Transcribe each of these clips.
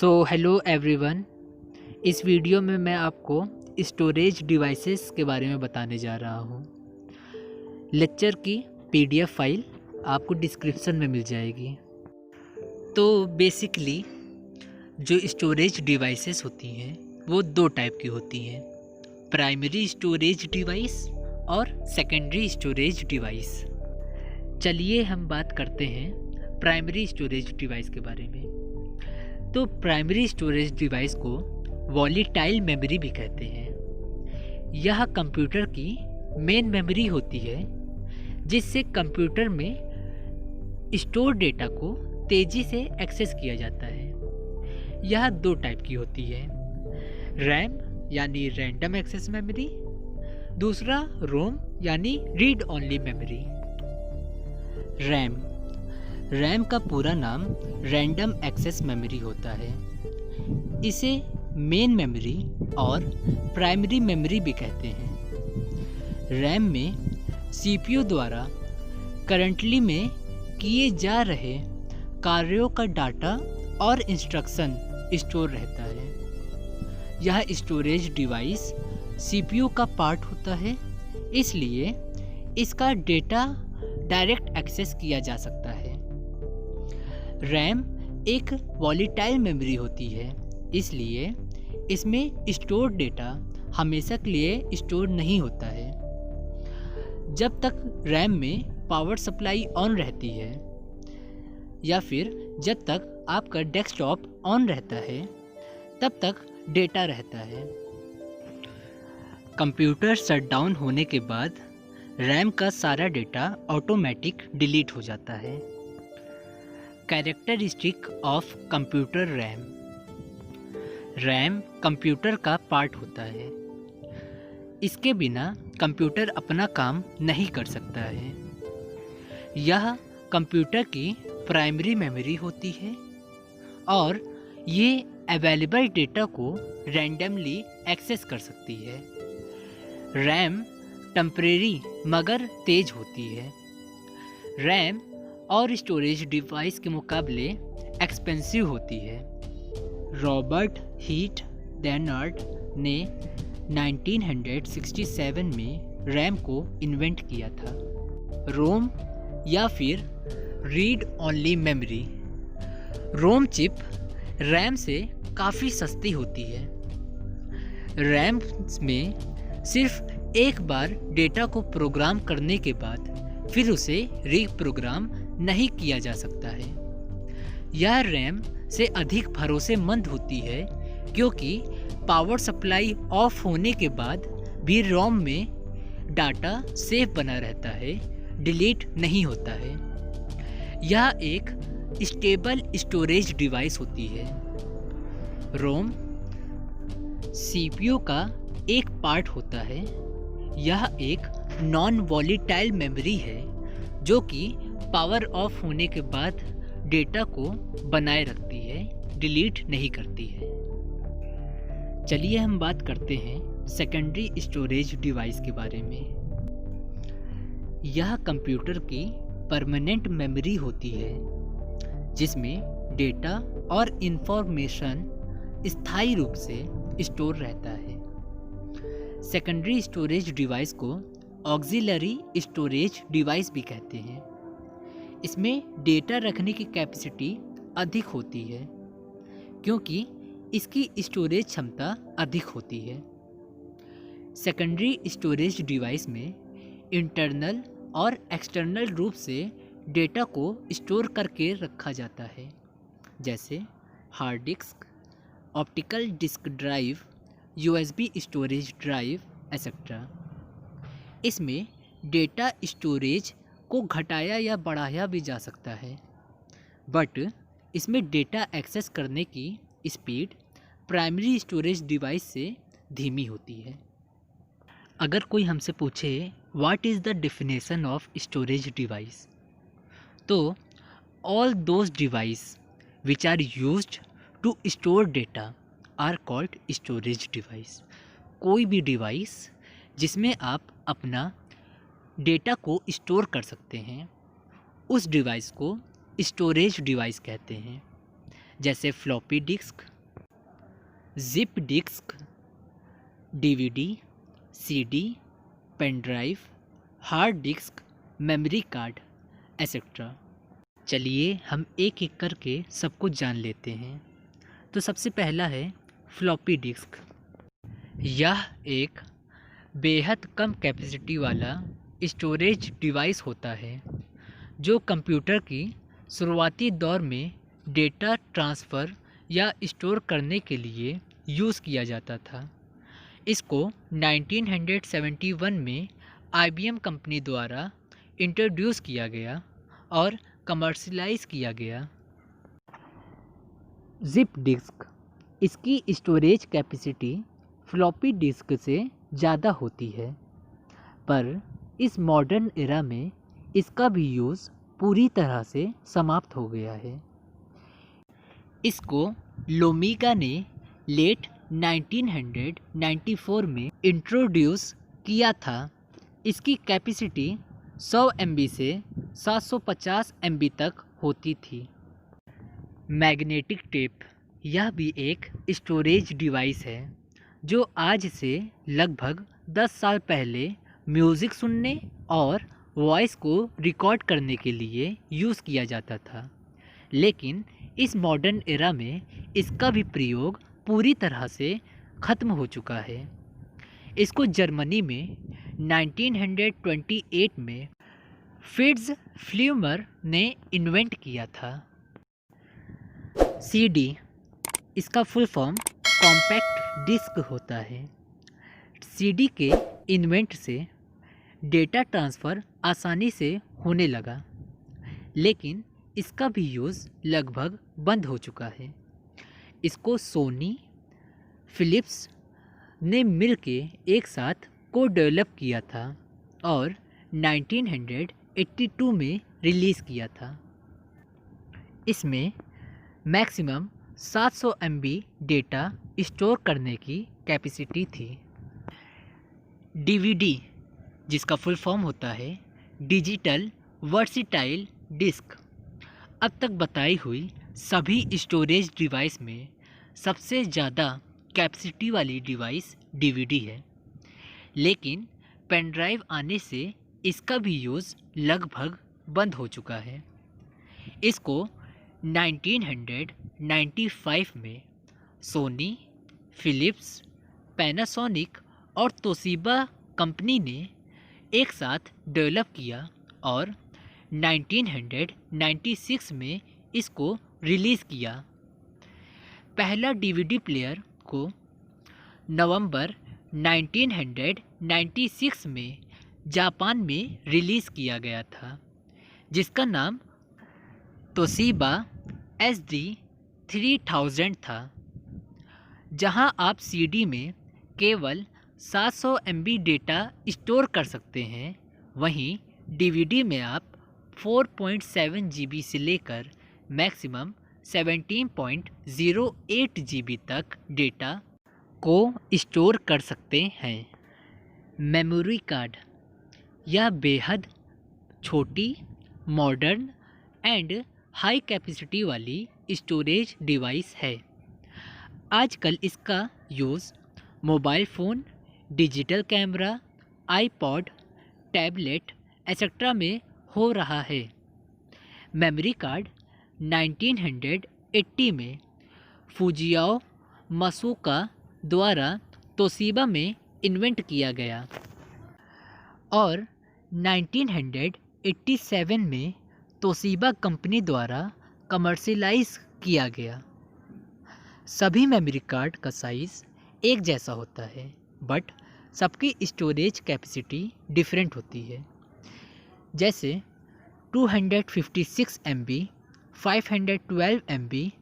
Hello everyone. इस video में मैं आपको स्टोरेज डिवाइसेस के बारे में बताने जा रहा हूँ। लेक्चर की पीडीएफ फाइल आपको डिस्क्रिप्शन में मिल जाएगी। तो बेसिकली जो स्टोरेज डिवाइसेस होती हैं वो दो टाइप की होती हैं, प्राइमरी स्टोरेज डिवाइस और सेकेंडरी स्टोरेज डिवाइस। चलिए हम बात करते हैं प्राइमरी स्टोरेज डिवाइस के बारे में। तो प्राइमरी स्टोरेज डिवाइस को वॉलेटाइल मेमोरी भी कहते हैं। यह कंप्यूटर की मेन मेमोरी होती है जिससे कंप्यूटर में स्टोर डेटा को तेज़ी से एक्सेस किया जाता है। यह दो टाइप की होती है, रैम यानी रैंडम एक्सेस मेमोरी, दूसरा रोम यानी रीड ओनली मेमोरी। रैम का पूरा नाम रैंडम एक्सेस मेमोरी होता है। इसे मेन मेमोरी और प्राइमरी मेमोरी भी कहते हैं। रैम में सीपीयू द्वारा करंटली में किए जा रहे कार्यों का डाटा और इंस्ट्रक्शन स्टोर रहता है। यह स्टोरेज डिवाइस सीपीयू का पार्ट होता है, इसलिए इसका डेटा डायरेक्ट एक्सेस किया जा सकता है। रैम एक वॉलेटाइल मेमोरी होती है, इसलिए इसमें स्टोर डेटा हमेशा के लिए स्टोर नहीं होता है। जब तक रैम में पावर सप्लाई ऑन रहती है या फिर जब तक आपका डेस्कटॉप ऑन रहता है तब तक डेटा रहता है। कंप्यूटर शटडाउन होने के बाद रैम का सारा डेटा ऑटोमेटिक डिलीट हो जाता है। Characteristic of computer RAM computer का पार्ट होता है। इसके बिना कंप्यूटर अपना काम नहीं कर सकता है। यह कंप्यूटर की प्राइमरी मेमोरी होती है और ये अवेलेबल डेटा को रैंडमली एक्सेस कर सकती है। रैम टेम्परेरी मगर तेज होती है। रैम और स्टोरेज डिवाइस के मुकाबले एक्सपेंसिव होती है। रॉबर्ट हीट डेनार्ड ने 1967 में रैम को इन्वेंट किया था। रोम या फिर read only memory. ROM chip RAM से काफ़ी सस्ती होती है। रैम में सिर्फ एक बार डेटा को प्रोग्राम करने के बाद फिर उसे रीप्रोग्राम नहीं किया जा सकता है। यह रैम से अधिक भरोसेमंद होती है क्योंकि पावर सप्लाई ऑफ होने के बाद भी रोम में डाटा सेफ बना रहता है, डिलीट नहीं होता है। यह एक स्टेबल स्टोरेज डिवाइस होती है। रोम सीपीयू का एक पार्ट होता है। यह एक नॉन वॉलेटाइल मेमोरी है जो कि पावर ऑफ होने के बाद डेटा को बनाए रखती है, डिलीट नहीं करती है। चलिए हम बात करते हैं सेकेंडरी स्टोरेज डिवाइस के बारे में। यह कंप्यूटर की परमानेंट मेमोरी होती है जिसमें डेटा और इंफॉर्मेशन स्थायी रूप से स्टोर रहता है। सेकेंडरी स्टोरेज डिवाइस को ऑक्सिलरी स्टोरेज डिवाइस भी कहते हैं। इसमें डेटा रखने की कैपेसिटी अधिक होती है क्योंकि इसकी स्टोरेज क्षमता अधिक होती है। सेकेंडरी स्टोरेज डिवाइस में इंटरनल और एक्सटर्नल रूप से डेटा को स्टोर करके रखा जाता है, जैसे hard disk, optical disk drive, USB storage drive etcetera. इसमें डेटा स्टोरेज को घटाया या बढ़ाया भी जा सकता है, बट इसमें डेटा एक्सेस करने की स्पीड प्राइमरी स्टोरेज डिवाइस से धीमी होती है। अगर कोई हमसे पूछे what is the definition of storage device, तो all those device which are used to store data are called storage device. कोई भी डिवाइस जिसमें आप अपना डेटा को स्टोर कर सकते हैं उस डिवाइस को स्टोरेज डिवाइस कहते हैं। जैसे floppy disk, zip disk, DVD, CD, pen drive, hard disk, memory card etcetera. चलिए हम एक एक करके सब कुछ जान लेते हैं। तो सबसे पहला है फ्लॉपी डिस्क। यह एक बेहद कम कैपेसिटी वाला स्टोरेज डिवाइस होता है जो कंप्यूटर की शुरुआती दौर में डेटा ट्रांसफ़र या स्टोर करने के लिए यूज़ किया जाता था। इसको 1971 में IBM कंपनी द्वारा इंट्रोड्यूस किया गया और कमर्शलाइज किया गया। जिप डिस्क, इसकी स्टोरेज कैपेसिटी फ्लॉपी डिस्क से ज़्यादा होती है, पर इस मॉडर्न एरा में इसका भी यूज़ पूरी तरह से समाप्त हो गया है। इसको लोमिगा ने लेट 1994 में इंट्रोड्यूस किया था। इसकी कैपेसिटी 100 MB से 750 MB तक होती थी। मैग्नेटिक टेप, यह भी एक स्टोरेज डिवाइस है जो आज से लगभग 10 साल पहले म्यूज़िक सुनने और वॉइस को रिकॉर्ड करने के लिए यूज़ किया जाता था, लेकिन इस मॉडर्न एरा में इसका भी प्रयोग पूरी तरह से ख़त्म हो चुका है। इसको जर्मनी में 1928 में फिट्ज फ्ल्यूमर ने इन्वेंट किया था। सीडी, इसका फुल फॉर्म कॉम्पैक्ट डिस्क होता है। सीडी के इन्वेंट से डेटा ट्रांसफ़र आसानी से होने लगा, लेकिन इसका भी यूज़ लगभग बंद हो चुका है। इसको सोनी, फिलिप्स ने मिलके एक साथ को डेवलप किया था और 1982 में रिलीज़ किया था। इसमें मैक्सिमम 700 MB डेटा स्टोर करने की कैपेसिटी थी। डीवीडी, जिसका फुल फॉर्म होता है डिजिटल वर्सिटाइल डिस्क, अब तक बताई हुई सभी स्टोरेज डिवाइस में सबसे ज़्यादा कैपेसिटी वाली डिवाइस डीवीडी है, लेकिन पेन ड्राइव आने से इसका भी यूज़ लगभग बंद हो चुका है। इसको 1995 में सोनी, फिलिप्स, पैनासोनिक और तोशिबा कंपनी ने एक साथ डेवलप किया और 1996 में इसको रिलीज़ किया। पहला डीवीडी प्लेयर को नवंबर 1996 में जापान में रिलीज़ किया गया था, जिसका नाम तोशिबा SD3000 था। जहां आप सीडी में केवल 700 MB डेटा स्टोर कर सकते हैं, वहीं डीवीडी में आप 4.7 GB से लेकर मैक्सिमम 17.08 GB तक डेटा को स्टोर कर सकते हैं। मेमोरी कार्ड, यह बेहद छोटी, मॉडर्न एंड हाई कैपेसिटी वाली स्टोरेज डिवाइस है। आजकल इसका use mobile phone, digital camera, iPod, tablet etcetera में हो रहा है। मेमोरी कार्ड 1980 में फुजियाओ मसुका द्वारा तोशिबा में इन्वेंट किया गया और 1987 में तोशिबा कंपनी द्वारा कमर्शियलाइज किया गया। सभी मेमोरी कार्ड का साइज़ एक जैसा होता है, बट सबकी स्टोरेज कैपेसिटी डिफरेंट होती है। जैसे 256 MB, 512 MB,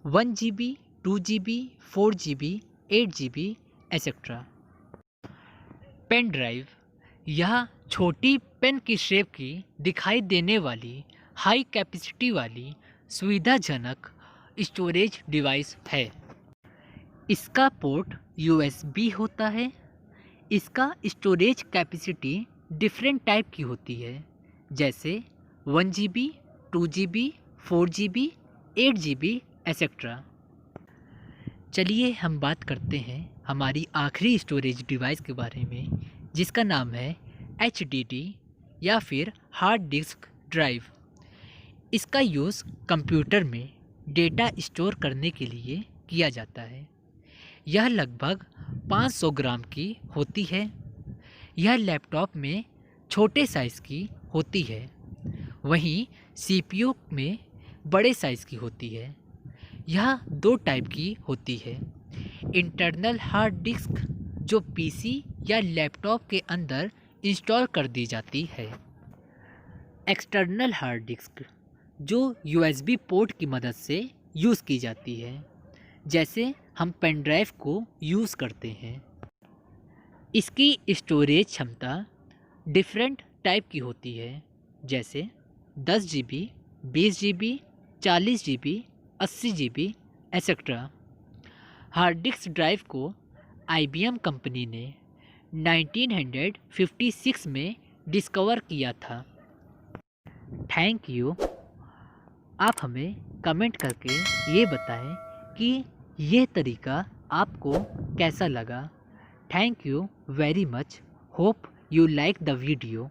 1 GB, 2 GB, 4 GB, 8 GB etcetera. Pen drive, यह छोटी पेन की शेप की दिखाई देने वाली हाई कैपेसिटी वाली सुविधाजनक स्टोरेज डिवाइस है। इसका पोर्ट USB होता है। इसका स्टोरेज कैपेसिटी डिफरेंट टाइप की होती है, जैसे 1 GB, 2 GB, 4 GB, 8 GB etcetera. चलिए हम बात करते हैं हमारी आखिरी स्टोरेज डिवाइस के बारे में, जिसका नाम है HDD या फिर हार्ड डिस्क ड्राइव। इसका यूज़ कंप्यूटर में डेटा स्टोर करने के लिए किया जाता है। यह लगभग 500 ग्राम की होती है। यह लैपटॉप में छोटे साइज़ की होती है, वहीं CPU में बड़े साइज़ की होती है। यह 2 टाइप की होती है। इंटरनल हार्ड डिस्क जो PC या लैपटॉप के अंदर इंस्टॉल कर दी जाती है। एक्सटर्नल हार्ड डिस्क जो USB पोर्ट की मदद से यूज़ की जाती है, जैसे हम पेन ड्राइव को यूज़ करते हैं। इसकी स्टोरेज क्षमता डिफरेंट टाइप की होती है, जैसे 10 GB, 20 GB, 40 GB, 80 GB etcetera. Hard disk drive को IBM कंपनी ने 1956 में डिस्कवर किया था। Thank you. आप हमें कमेंट करके ये बताएं कि ये तरीका आपको कैसा लगा। Thank you very much. Hope you like the video.